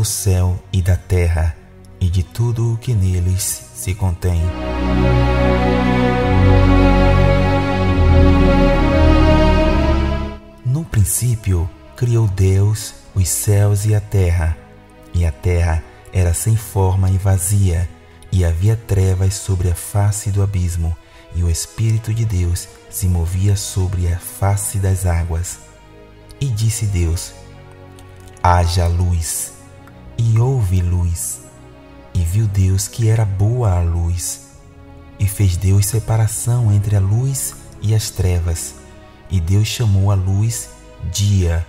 do céu e da terra, e de tudo o que neles se contém. No princípio, criou Deus os céus e a terra era sem forma e vazia, e havia trevas sobre a face do abismo, e o Espírito de Deus se movia sobre a face das águas. E disse Deus: haja luz, e houve luz. E viu Deus que era boa a luz. E fez Deus separação entre a luz e as trevas. E Deus chamou a luz dia,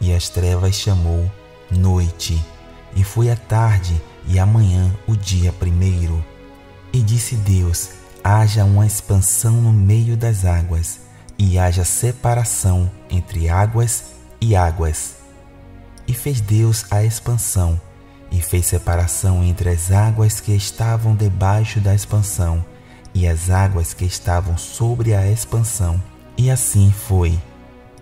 e as trevas chamou noite. E foi a tarde e a manhã o dia primeiro. E disse Deus: haja uma expansão no meio das águas, e haja separação entre águas e águas. E fez Deus a expansão, e fez separação entre as águas que estavam debaixo da expansão e as águas que estavam sobre a expansão. E assim foi.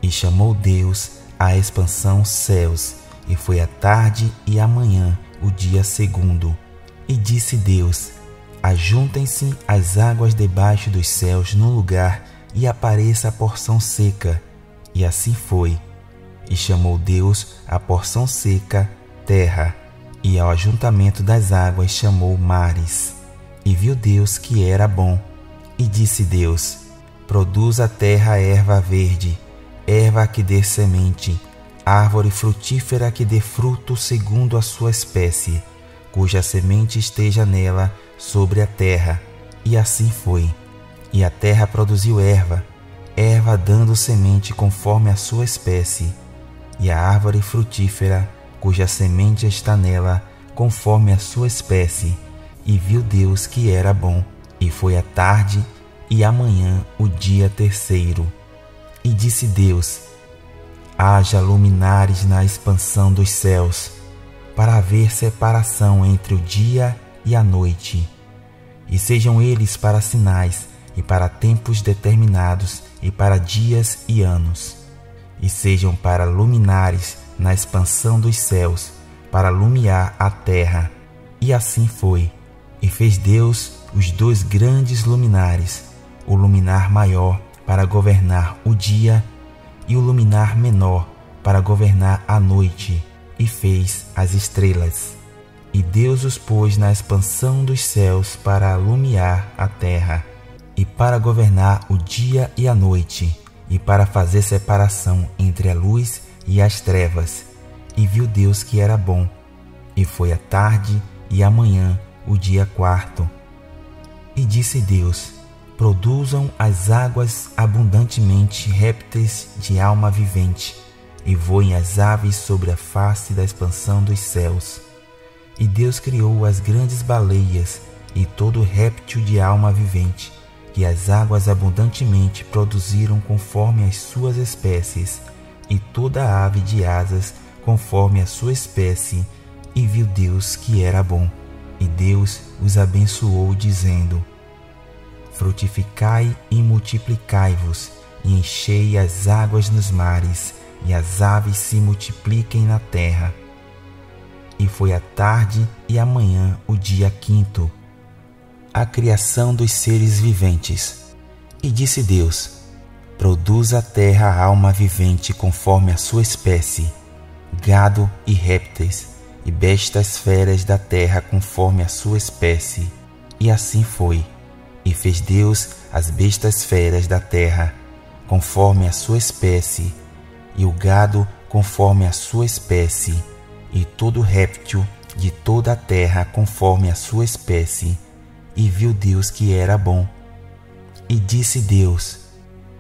E chamou Deus a expansão céus, e foi a tarde e a manhã o dia segundo. E disse Deus: ajuntem-se as águas debaixo dos céus num lugar, e apareça a porção seca. E assim foi. E chamou Deus a porção seca terra, e ao ajuntamento das águas chamou mares. E viu Deus que era bom. E disse Deus: produz a terra erva verde, erva que dê semente, árvore frutífera que dê fruto segundo a sua espécie, cuja semente esteja nela sobre a terra. E assim foi. E a terra produziu erva, erva dando semente conforme a sua espécie, e a árvore frutífera, cuja semente está nela, conforme a sua espécie. E viu Deus que era bom. E foi a tarde e a manhã o dia terceiro. E disse Deus: haja luminares na expansão dos céus, para haver separação entre o dia e a noite. E sejam eles para sinais, e para tempos determinados, e para dias e anos. E sejam para luminares na expansão dos céus, para alumiar a terra. E assim foi. E fez Deus os dois grandes luminares, o luminar maior para governar o dia, e o luminar menor para governar a noite. E fez as estrelas. E Deus os pôs na expansão dos céus para alumiar a terra, e para governar o dia e a noite, e para fazer separação entre a luz e as trevas. E viu Deus que era bom. E foi a tarde e a manhã o dia quarto. E disse Deus: produzam as águas abundantemente répteis de alma vivente, e voem as aves sobre a face da expansão dos céus. E Deus criou as grandes baleias e todo réptil de alma vivente, que as águas abundantemente produziram conforme as suas espécies, e toda ave de asas conforme a sua espécie. E viu Deus que era bom. E Deus os abençoou, dizendo: frutificai e multiplicai-vos, e enchei as águas nos mares, e as aves se multipliquem na terra. E foi a tarde e a manhã o dia quinto. A criação dos seres viventes. E disse Deus: produz a terra alma vivente conforme a sua espécie, gado e répteis, e bestas feras da terra conforme a sua espécie. E assim foi. E fez Deus as bestas feras da terra, conforme a sua espécie, e o gado conforme a sua espécie, e todo réptil de toda a terra conforme a sua espécie. E viu Deus que era bom. E disse Deus: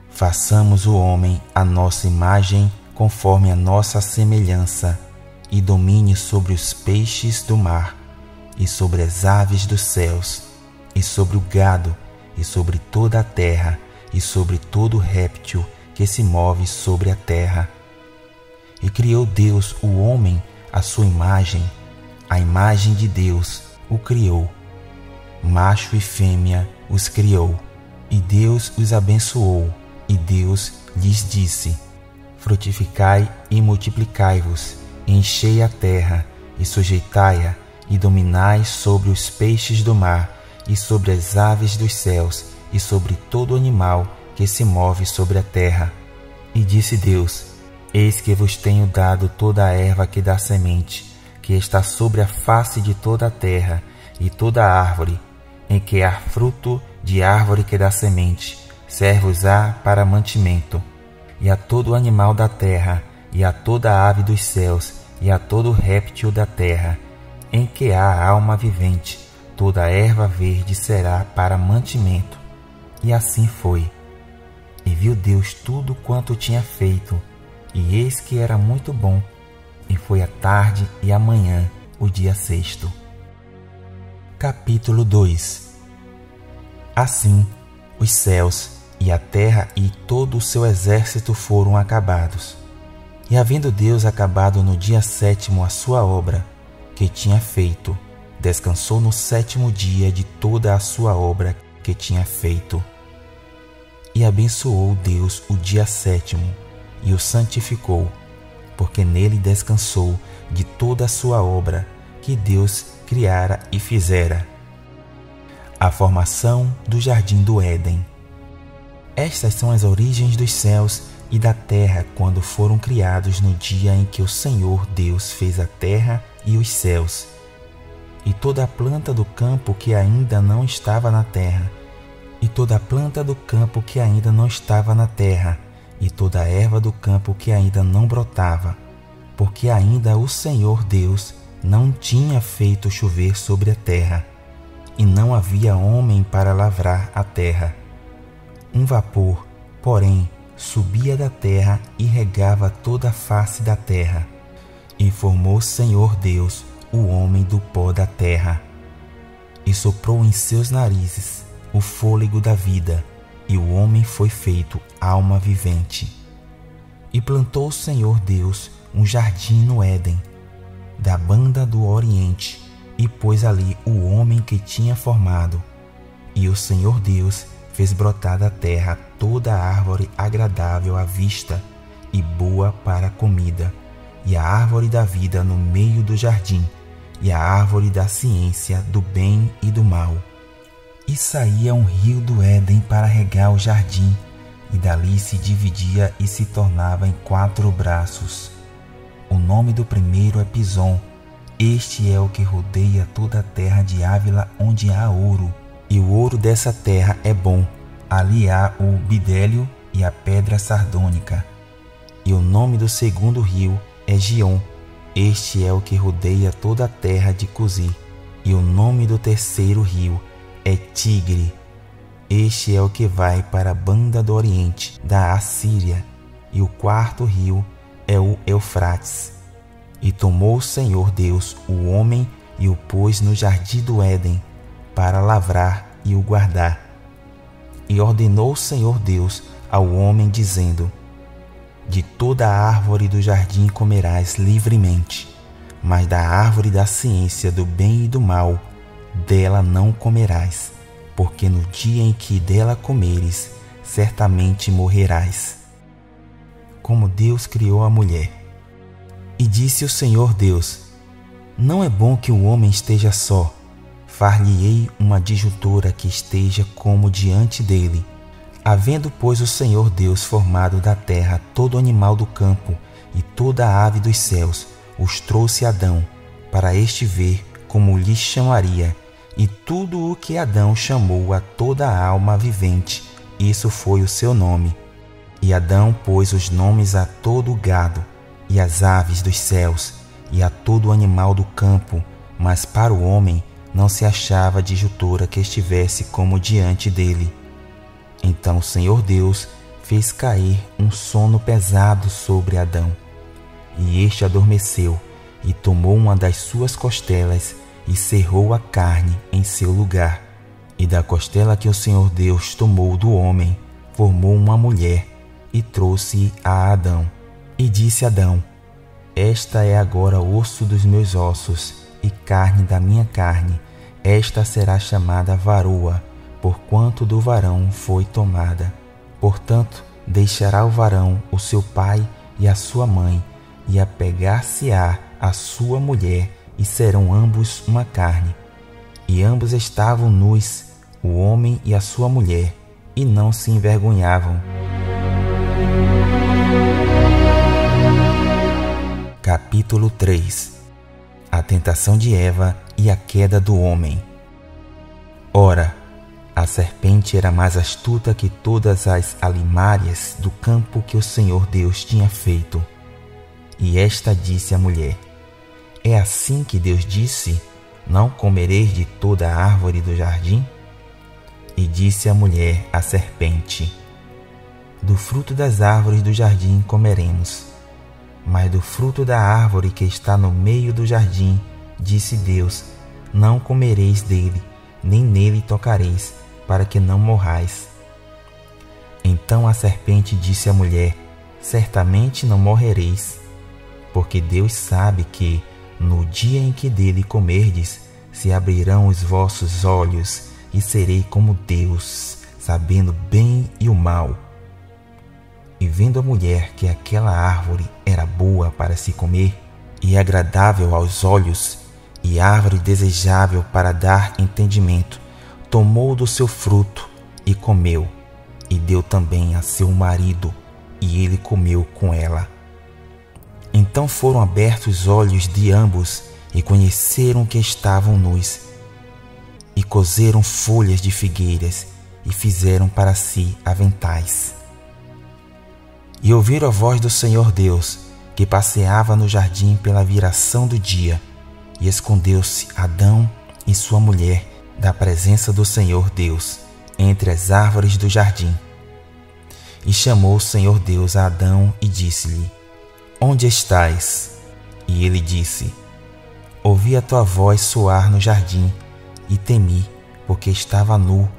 façamos o homem à nossa imagem, conforme a nossa semelhança, e domine sobre os peixes do mar, e sobre as aves dos céus, e sobre o gado, e sobre toda a terra, e sobre todo réptil que se move sobre a terra. E criou Deus o homem à sua imagem, a imagem de Deus o criou, macho e fêmea os criou. E Deus os abençoou, e Deus lhes disse: frutificai e multiplicai-vos, enchei a terra, e sujeitai-a, e dominai sobre os peixes do mar, e sobre as aves dos céus, e sobre todo animal que se move sobre a terra. E disse Deus: Eis que vos tenho dado toda a erva que dá semente, que está sobre a face de toda a terra, e toda a árvore, em que há fruto de árvore que dá semente, serve-vos-á para mantimento, e a todo animal da terra, e a toda ave dos céus, e a todo réptil da terra, em que há alma vivente, toda erva verde será para mantimento. E assim foi. E viu Deus tudo quanto tinha feito, e eis que era muito bom. E foi a tarde e a manhã, o dia sexto. Capítulo 2. Assim, os céus e a terra e todo o seu exército foram acabados. E havendo Deus acabado no dia sétimo a sua obra que tinha feito, descansou no sétimo dia de toda a sua obra que tinha feito. E abençoou Deus o dia sétimo e o santificou, porque nele descansou de toda a sua obra que Deus criara e fizera. A formação do jardim do Éden. Estas são as origens dos céus e da terra quando foram criados no dia em que o Senhor Deus fez a terra e os céus. E toda a planta do campo que ainda não estava na terra, e toda a planta do campo que ainda não estava na terra, e toda a erva do campo que ainda não brotava, porque ainda o Senhor Deus não tinha feito chover sobre a terra, e não havia homem para lavrar a terra. Um vapor, porém, subia da terra e regava toda a face da terra. E formou o Senhor Deus o homem do pó da terra, e soprou em seus narizes o fôlego da vida, e o homem foi feito alma vivente. E plantou o Senhor Deus um jardim no Éden, da banda do Oriente, e pôs ali o homem que tinha formado. E o Senhor Deus fez brotar da terra toda a árvore agradável à vista e boa para a comida, e a árvore da vida no meio do jardim, e a árvore da ciência do bem e do mal. E saía um rio do Éden para regar o jardim, e dali se dividia e se tornava em 4 braços. O nome do primeiro é Pison. Este é o que rodeia toda a terra de Ávila, onde há ouro. E o ouro dessa terra é bom. Ali há o bidélio e a pedra sardônica. E o nome do segundo rio é Gion. Este é o que rodeia toda a terra de Cusi. E o nome do terceiro rio é Tigre. Este é o que vai para a banda do Oriente, da Assíria. E o quarto rio é o Eufrates. E tomou o Senhor Deus o homem e o pôs no jardim do Éden, para lavrar e o guardar. E ordenou o Senhor Deus ao homem, dizendo: De toda a árvore do jardim comerás livremente, mas da árvore da ciência do bem e do mal, dela não comerás, porque no dia em que dela comeres, certamente morrerás. Como Deus criou a mulher. E disse o Senhor Deus: Não é bom que o homem esteja só. Far-lhe-ei uma adjuntora que esteja como diante dele. Havendo, pois, o Senhor Deus formado da terra todo animal do campo e toda a ave dos céus, os trouxe a Adão, para este ver como lhe chamaria. E tudo o que Adão chamou a toda a alma vivente, isso foi o seu nome. E Adão pôs os nomes a todo o gado, e às aves dos céus, e a todo animal do campo, mas para o homem não se achava adjuntora que estivesse como diante dele. Então o Senhor Deus fez cair um sono pesado sobre Adão, e este adormeceu, e tomou uma das suas costelas, e cerrou a carne em seu lugar. E da costela que o Senhor Deus tomou do homem, formou uma mulher, e trouxe a Adão. E disse Adão: Esta é agora osso dos meus ossos, e carne da minha carne. Esta será chamada varoa, porquanto do varão foi tomada. Portanto, deixará o varão o seu pai e a sua mãe, e apegar-se-á à sua mulher, e serão ambos uma carne. E ambos estavam nus, o homem e a sua mulher, e não se envergonhavam. Capítulo 3. A tentação de Eva e a queda do homem. Ora, a serpente era mais astuta que todas as alimárias do campo que o Senhor Deus tinha feito. E esta disse à mulher: É assim que Deus disse: Não comereis de toda a árvore do jardim? E disse a mulher à serpente: Do fruto das árvores do jardim comeremos. Mas do fruto da árvore que está no meio do jardim, disse Deus: Não comereis dele, nem nele tocareis, para que não morrais. Então a serpente disse à mulher: Certamente não morrereis, porque Deus sabe que, no dia em que dele comerdes, se abrirão os vossos olhos, e serei como Deus, sabendo bem e o mal. E vendo a mulher que aquela árvore era boa para se comer, e agradável aos olhos, e árvore desejável para dar entendimento, tomou do seu fruto e comeu, e deu também a seu marido, e ele comeu com ela. Então foram abertos os olhos de ambos, e conheceram que estavam nus, e coseram folhas de figueiras, e fizeram para si aventais. E ouviram a voz do Senhor Deus, que passeava no jardim pela viração do dia, e escondeu-se Adão e sua mulher da presença do Senhor Deus, entre as árvores do jardim. E chamou o Senhor Deus a Adão e disse-lhe: Onde estás? E ele disse: Ouvi a tua voz soar no jardim, e temi, porque estava nu,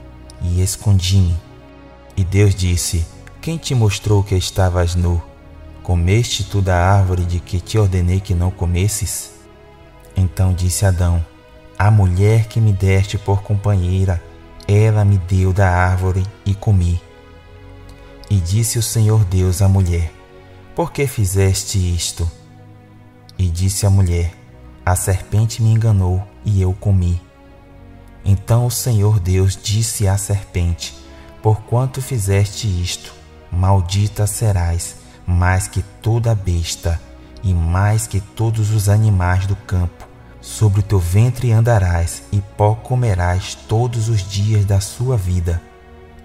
e escondi-me. E Deus disse: Quem te mostrou que estavas nu? Comeste tu da árvore de que te ordenei que não comesses? Então disse Adão: A mulher que me deste por companheira, ela me deu da árvore e comi. E disse o Senhor Deus à mulher: Por que fizeste isto? E disse a mulher: A serpente me enganou e eu comi. Então o Senhor Deus disse à serpente: Porquanto fizeste isto, maldita serás mais que toda besta e mais que todos os animais do campo. Sobre o teu ventre andarás, e pó comerás todos os dias da sua vida.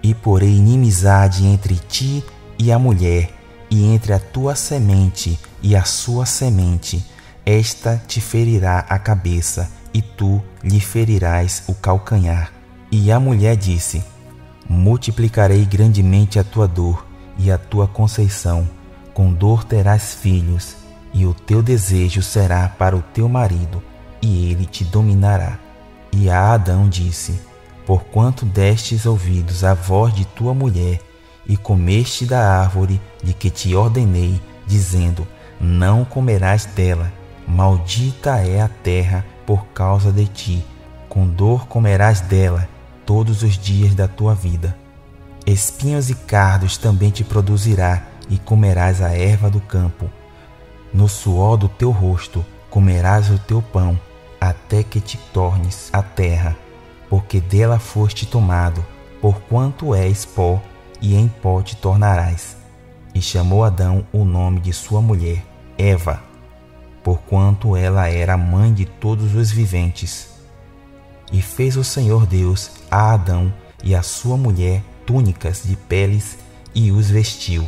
E porei inimizade entre ti e a mulher, e entre a tua semente e a sua semente. Esta te ferirá a cabeça, e tu lhe ferirás o calcanhar. E a mulher disse: Multiplicarei grandemente a tua dor e a tua conceição. Com dor terás filhos, e o teu desejo será para o teu marido, e ele te dominará. E a Adão disse: Porquanto destes ouvidos à voz de tua mulher, e comeste da árvore de que te ordenei, dizendo: Não comerás dela, maldita é a terra por causa de ti, com dor comerás dela todos os dias da tua vida. Espinhos e cardos também te produzirá, e comerás a erva do campo. No suor do teu rosto comerás o teu pão, até que te tornes a terra, porque dela foste tomado, porquanto és pó, e em pó te tornarás. E chamou Adão o nome de sua mulher, Eva, porquanto ela era a mãe de todos os viventes. E fez o Senhor Deus a Adão e a sua mulher túnicas de peles, e os vestiu.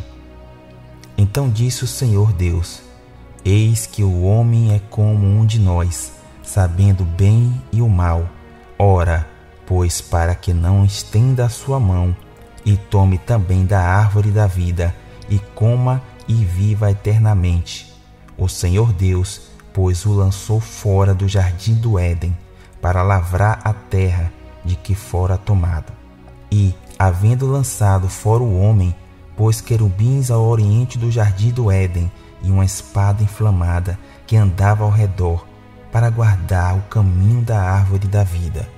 Então disse o Senhor Deus: Eis que o homem é como um de nós, sabendo o bem e o mal. Ora, pois para que não estenda a sua mão, e tome também da árvore da vida, e coma e viva eternamente. O Senhor Deus, pois, o lançou fora do jardim do Éden, para lavrar a terra de que fora tomado. E, havendo lançado fora o homem, pôs querubins ao oriente do jardim do Éden, e uma espada inflamada que andava ao redor, para guardar o caminho da árvore da vida.